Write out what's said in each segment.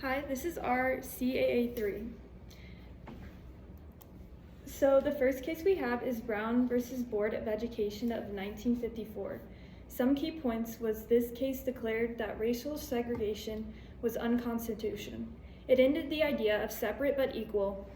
Hi, this is our CAA3. So the first case we have is Brown versus Board of Education of 1954. Some key points was this case declared that racial segregation was unconstitutional. It ended the idea of separate but equal.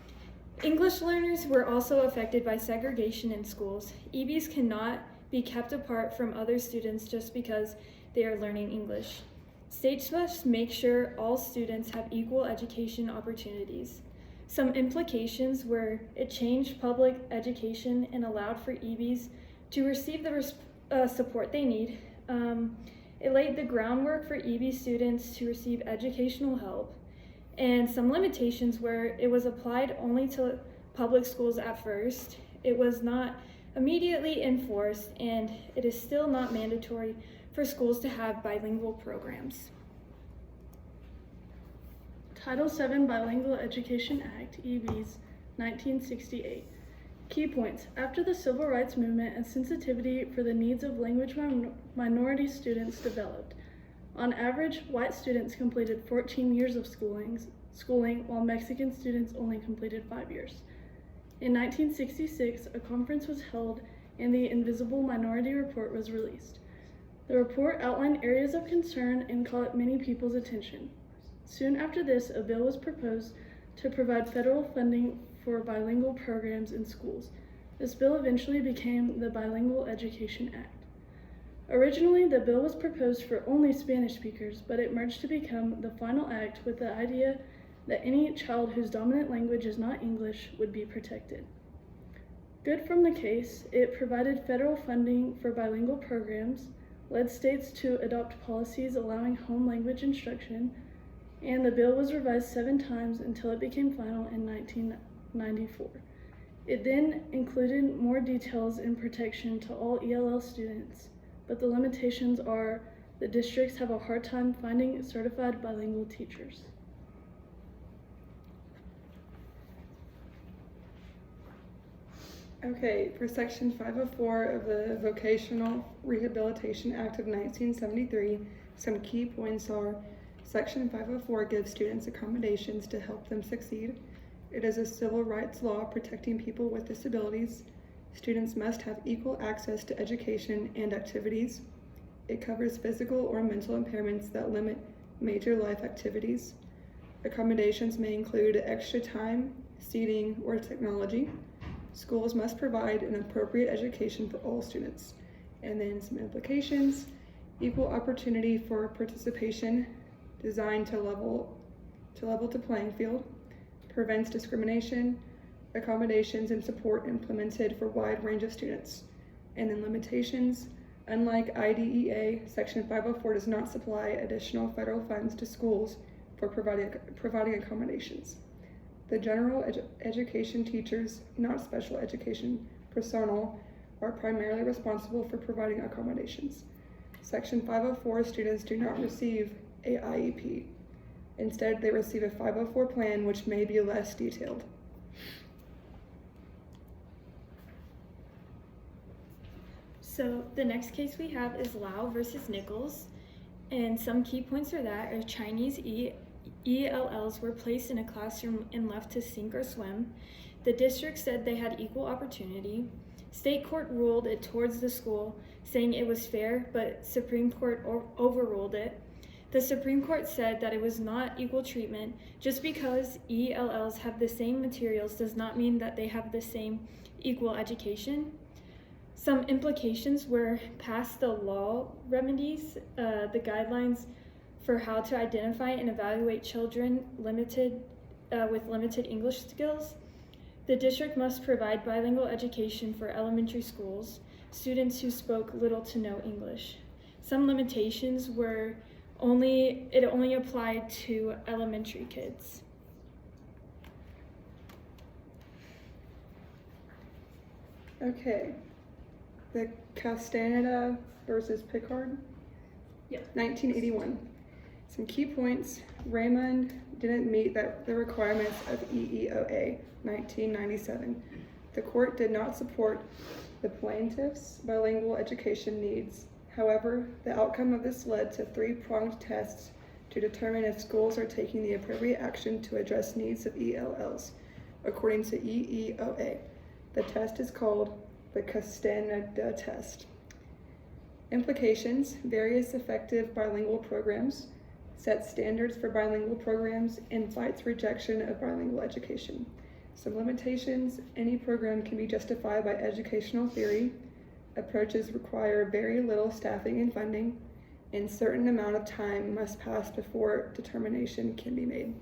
English learners were also affected by segregation in schools. EBs cannot be kept apart from other students just because they are learning English. States must make sure all students have equal education opportunities. Some implications were it changed public education and allowed for EBs to receive the support they need. It laid the groundwork for EB students to receive educational help. And some limitations were it was applied only to public schools at first. It was not immediately enforced, and it is still not mandatory for schools to have bilingual programs. Title VII Bilingual Education Act, EBs, 1968. Key points. After the Civil Rights Movement, a sensitivity for the needs of language minority students developed. On average, white students completed 14 years of schooling, while Mexican students only completed 5 years. In 1966, a conference was held and the Invisible Minority Report was released. The report outlined areas of concern and caught many people's attention. Soon after this, a bill was proposed to provide federal funding for bilingual programs in schools. This bill eventually became the Bilingual Education Act. Originally, the bill was proposed for only Spanish speakers, but it merged to become the final act with the idea that any child whose dominant language is not English would be protected. Good from the case, it provided federal funding for bilingual programs, led states to adopt policies allowing home language instruction, and the bill was revised 7 times until it became final in 1994. It then included more details and protection to all ELL students, but the limitations are the districts have a hard time finding certified bilingual teachers. Okay, for Section 504 of the Vocational Rehabilitation Act of 1973, some key points are: Section 504 gives students accommodations to help them succeed. It is a civil rights law protecting people with disabilities. Students must have equal access to education and activities. It covers physical or mental impairments that limit major life activities. Accommodations may include extra time, seating, or technology. Schools must provide an appropriate education for all students. And then some implications: equal opportunity for participation, designed to level the playing field, prevents discrimination, accommodations and support implemented for a wide range of students. And then limitations: unlike IDEA, Section 504 does not supply additional federal funds to schools for providing accommodations. The general education teachers, not special education personnel, are primarily responsible for providing accommodations. Section 504 students do not receive a IEP. Instead, they receive a 504 plan, which may be less detailed. So the next case we have is Lau versus Nichols, and some key points are that are Chinese ELLs were placed in a classroom and left to sink or swim. The district said they had equal opportunity. State court ruled it towards the school, saying it was fair, but Supreme Court overruled it. The Supreme Court said that it was not equal treatment. Just because ELLs have the same materials does not mean that they have the same equal education. Some implications were passed the law remedies, the guidelines for how to identify and evaluate children with limited English skills. The district must provide bilingual education for elementary schools, students who spoke little to no English. Some limitations were it only applied to elementary kids. Okay, the Castaneda versus Pickard, 1981. Some key points: Raymond didn't meet the requirements of EEOA, 1997. The court did not support the plaintiff's bilingual education needs. However, the outcome of this led to 3-pronged tests to determine if schools are taking the appropriate action to address needs of ELLs, according to EEOA. The test is called the Castaneda test. Implications: various effective bilingual programs, sets standards for bilingual programs, and fights rejection of bilingual education. Some limitations: any program can be justified by educational theory, approaches require very little staffing and funding, and certain amount of time must pass before determination can be made.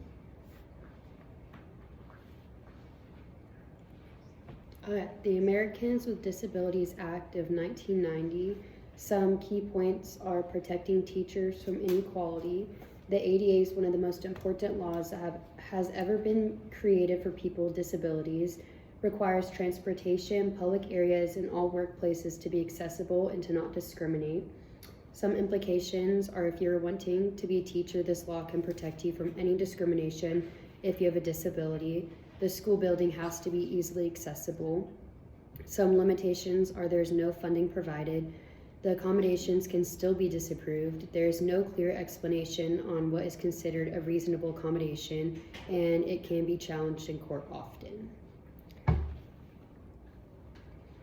The Americans with Disabilities Act of 1990, some key points are protecting teachers from inequality. The ADA is one of the most important laws that has ever been created for people with disabilities, requires transportation, public areas, and all workplaces to be accessible and to not discriminate. Some implications are if you're wanting to be a teacher, this law can protect you from any discrimination if you have a disability. The school building has to be easily accessible. Some limitations are there's no funding provided. The accommodations can still be disapproved. There is no clear explanation on what is considered a reasonable accommodation, and it can be challenged in court often.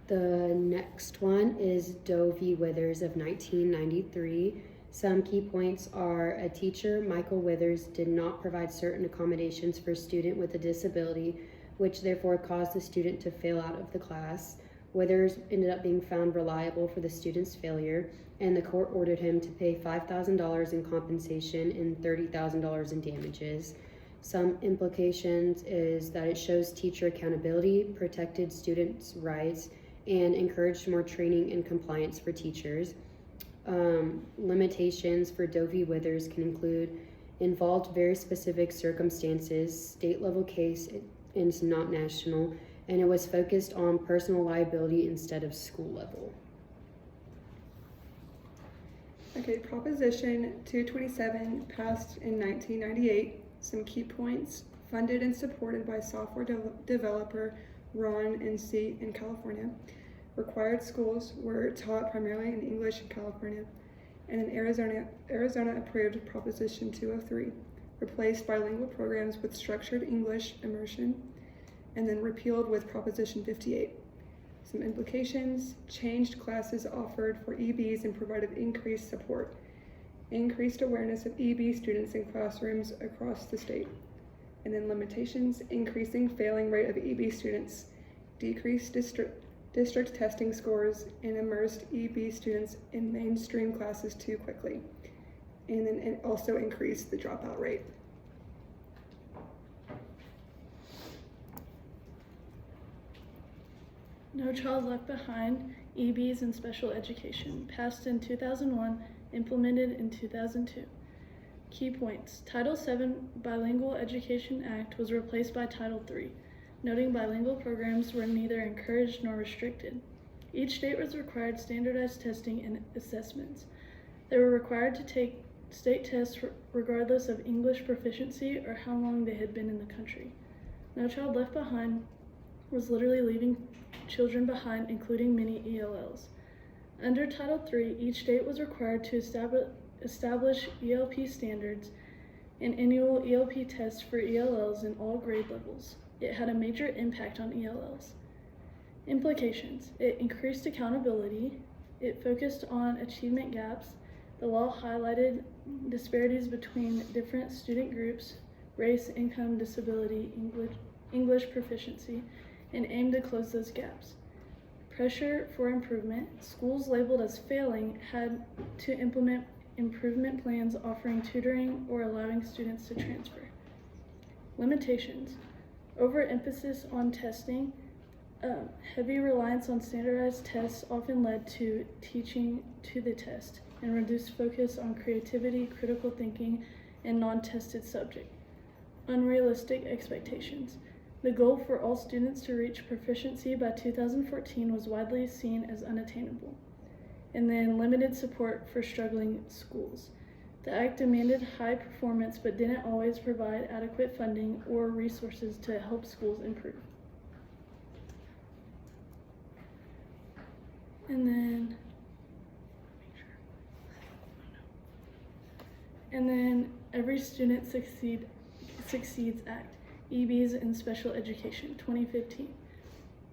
The next one is Doe v. Withers of 1993. Some key points are a teacher, Michael Withers, did not provide certain accommodations for a student with a disability, which therefore caused the student to fail out of the class. Withers ended up being found reliable for the student's failure, and the court ordered him to pay $5,000 in compensation and $30,000 in damages. Some implications is that it shows teacher accountability, protected students' rights, and encouraged more training and compliance for teachers. Limitations for Doe v. Withers can include involved very specific circumstances, state level case, and it's not national, and it was focused on personal liability instead of school level. Okay, Proposition 227 passed in 1998. Some key points: funded and supported by software developer Ron NC in California. Required schools were taught primarily in English in California. And then Arizona approved Proposition 203, replaced bilingual programs with structured English immersion, and then repealed with Proposition 58. Some implications: changed classes offered for EBs and provided increased support. Increased awareness of EB students in classrooms across the state. And then limitations: increasing failing rate of EB students, decreased district testing scores, and immersed EB students in mainstream classes too quickly. And then it also increased the dropout rate. No Child Left Behind, EBs in Special Education, passed in 2001, implemented in 2002. Key points: Title VII Bilingual Education Act was replaced by Title III, noting bilingual programs were neither encouraged nor restricted. Each state was required standardized testing and assessments. They were required to take state tests regardless of English proficiency or how long they had been in the country. No Child Left Behind was literally leaving children behind, including many ELLs. Under Title III, each state was required to establish ELP standards and annual ELP tests for ELLs in all grade levels. It had a major impact on ELLs. Implications: it increased accountability, it focused on achievement gaps, the law highlighted disparities between different student groups, race, income, disability, English proficiency, and aimed to close those gaps. Pressure for improvement: schools labeled as failing had to implement improvement plans offering tutoring or allowing students to transfer. Limitations: overemphasis on testing, heavy reliance on standardized tests often led to teaching to the test, and reduced focus on creativity, critical thinking, and non-tested subject. Unrealistic expectations: the goal for all students to reach proficiency by 2014 was widely seen as unattainable. And then limited support for struggling schools. The act demanded high performance but didn't always provide adequate funding or resources to help schools improve. And then Every Student Succeeds Act, EBs in Special Education, 2015.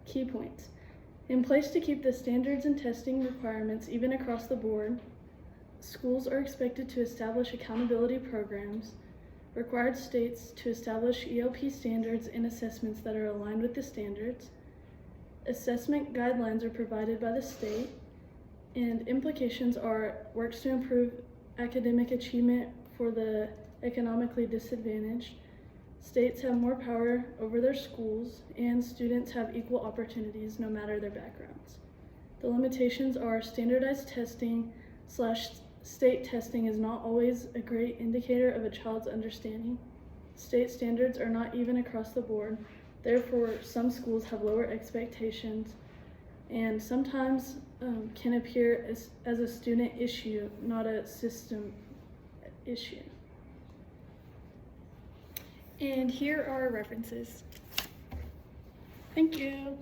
Key points. In place to keep the standards and testing requirements even across the board, schools are expected to establish accountability programs, required states to establish ELP standards and assessments that are aligned with the standards, assessment guidelines are provided by the state, and implications are works to improve academic achievement for the economically disadvantaged, states have more power over their schools, and students have equal opportunities no matter their backgrounds. The limitations are standardized testing / state testing is not always a great indicator of a child's understanding. State standards are not even across the board, therefore some schools have lower expectations and sometimes can appear as a student issue, not a system issue. And here are our references. Thank you.